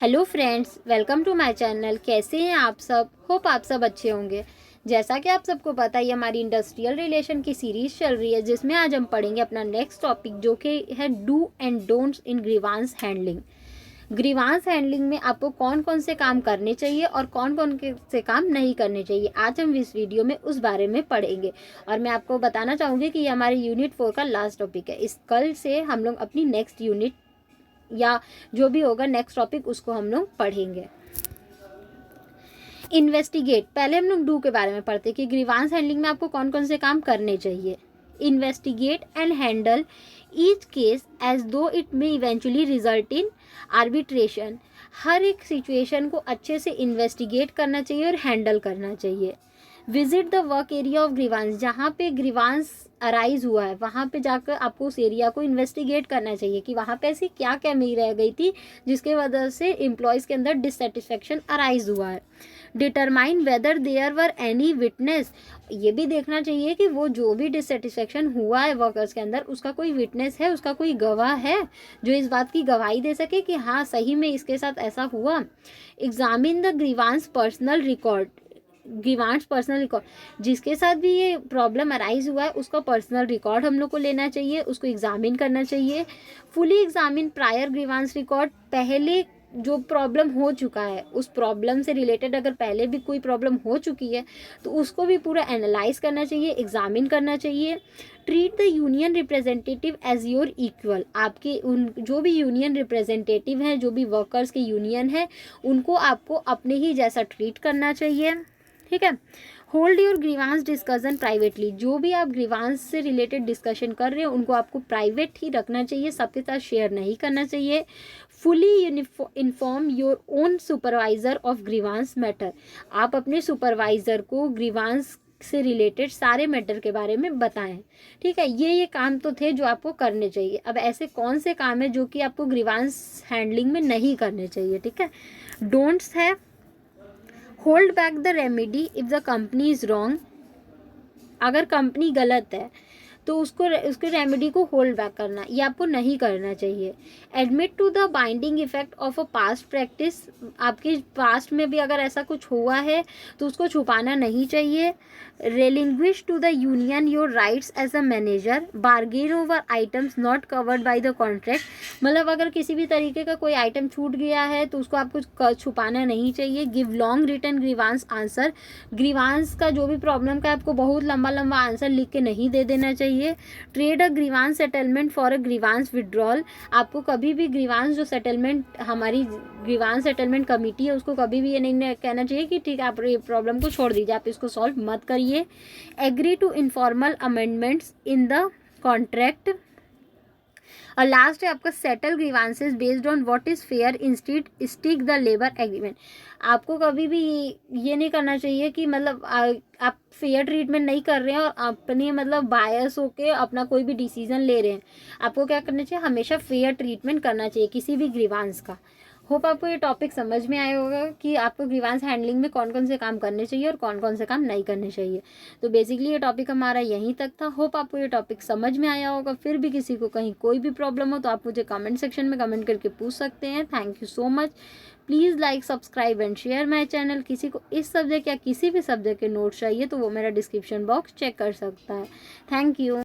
Hello friends, welcome to my channel. कैसे हैं आप सब? होप आप सब अच्छे होंगे। जैसा कि आप सबको पता है, हमारी इंडस्ट्रियल रिलेशन की सीरीज चल रही है, जिसमें आज हम पढ़ेंगे अपना नेक्स्ट टॉपिक, जो कि है do and don'ts in grievance handling. Grievance handling में आपको कौन कौन से काम करने चाहिए और कौन कौन से काम नहीं करने चाहिए, आज हम इस वीडियो में उस बारे में पढ़ेंगे। और मैं आपको बताना चाहूँगी कि ये हमारे यूनिट 4 का लास्ट टॉपिक है। इस कल से हम लोग अपनी नेक्स्ट यूनिट या जो भी होगा नेक्स्ट टॉपिक, उसको हम लोग पढ़ेंगे। इन्वेस्टिगेट, पहले हम लोग डू के बारे में पढ़ते कि ग्रीवांस हैंडलिंग में आपको कौन कौन से काम करने चाहिए। Investigate and handle each case as though it may eventually result in arbitration. हर एक सिचुएशन को अच्छे से इन्वेस्टिगेट करना चाहिए और हैंडल करना चाहिए। Visit the work area of grievance, जहाँ पे ग्रीवांस अराइज हुआ है वहाँ पे जाकर आपको उस एरिया को इन्वेस्टिगेट करना चाहिए कि वहाँ पे ऐसी क्या कमी रह गई थी जिसके वजह से एम्प्लॉयज़ के अंदर डिससेटिस्फेक्शन अराइज हुआ है। Determine whether there were any witness, ये भी देखना चाहिए कि वो जो भी डिससेटिस्फेक्शन हुआ है वर्कर्स के अंदर, उसका कोई विटनेस है, उसका कोई गवाह है जो इस बात की गवाही दे सके कि हाँ सही में इसके साथ ऐसा हुआ। Examine the grievance personal record, grievance personal record, जिसके साथ भी ये प्रॉब्लम अराइज हुआ है उसका पर्सनल रिकॉर्ड हम लोग को लेना चाहिए, उसको एग्जामिन करना चाहिए। Fully examine prior grievance record, पहले जो प्रॉब्लम हो चुका है उस प्रॉब्लम से रिलेटेड अगर पहले भी कोई प्रॉब्लम हो चुकी है तो उसको भी पूरा एनालाइज करना चाहिए, एग्जामिन करना चाहिए। Treat the union representative as your equal, आपके उन जो भी यूनियन रिप्रेजेंटेटिव हैं, जो भी वर्कर्स के यूनियन है, उनको आपको अपने ही जैसा ट्रीट करना चाहिए। ठीक है। Hold your grievance discussion privately, जो भी आप ग्रीवांस से रिलेटेड डिस्कशन कर रहे हो उनको आपको प्राइवेट ही रखना चाहिए, सबके साथ शेयर नहीं करना चाहिए। Fully inform your own supervisor of grievance matter, आप अपने सुपरवाइजर को ग्रीवांस से रिलेटेड सारे मैटर के बारे में बताएं। ठीक है, ये काम तो थे जो आपको करने चाहिए। अब ऐसे कौन से काम है जो कि आपको ग्रीवांस हैंडलिंग में नहीं करने चाहिए। ठीक है। डोंट्स है, hold back the remedy if the company is wrong, अगर कंपनी गलत है तो उसके रेमेडी को होल्ड बैक करना, ये आपको नहीं करना चाहिए। Admit to the binding effect of a past practice, आपके पास्ट में भी अगर ऐसा कुछ हुआ है तो उसको छुपाना नहीं चाहिए। Relinquish to the union your rights as a manager, bargain over items not covered by the contract, मतलब अगर किसी भी तरीके का कोई आइटम छूट गया है तो उसको आपको छुपाना नहीं चाहिए। Give long return grievance answer, grievance का जो भी प्रॉब्लम का आपको बहुत लंबा लंबा आंसर लिख के नहीं दे देना चाहिए। Trade a grievance settlement for a grievance withdrawal, आपको कभी भी ग्रीवांस जो सेटलमेंट हमारी ग्रीवांस सेटलमेंट कमेटी है उसको कभी भी ये नहीं कहना चाहिए कि ठीक है आप ये प्रॉब्लम को छोड़ दीजिए, आप इसको सॉल्व मत करिए। Agree to informal amendments in the contract. और लास्ट है आपका settle grievances based on what is fair instead stick the labour agreement, आपको कभी भी ये नहीं करना चाहिए कि मतलब आप फेयर ट्रीटमेंट नहीं कर रहे हैं और अपने मतलब बायस होके अपना कोई भी डिसीजन ले रहे हैं। आपको क्या करना चाहिए, हमेशा फेयर ट्रीटमेंट करना चाहिए किसी भी ग्रीवांस का। होप आपको ये टॉपिक समझ में आया होगा कि आपको ग्रीवांस हैंडलिंग में कौन कौन से काम करने चाहिए और कौन कौन से काम नहीं करने चाहिए। तो बेसिकली ये टॉपिक हमारा यहीं तक था। होप आपको ये टॉपिक समझ में आया होगा। फिर भी किसी को कहीं कोई भी प्रॉब्लम हो तो आप मुझे कमेंट सेक्शन में कमेंट करके पूछ सकते हैं। Thank you so much. Please like, subscribe and share my channel. किसी को इस सब्जेक्ट या किसी भी सब्जेक्ट के नोट्स चाहिए तो वो मेरा डिस्क्रिप्शन बॉक्स चेक कर सकता है। Thank you.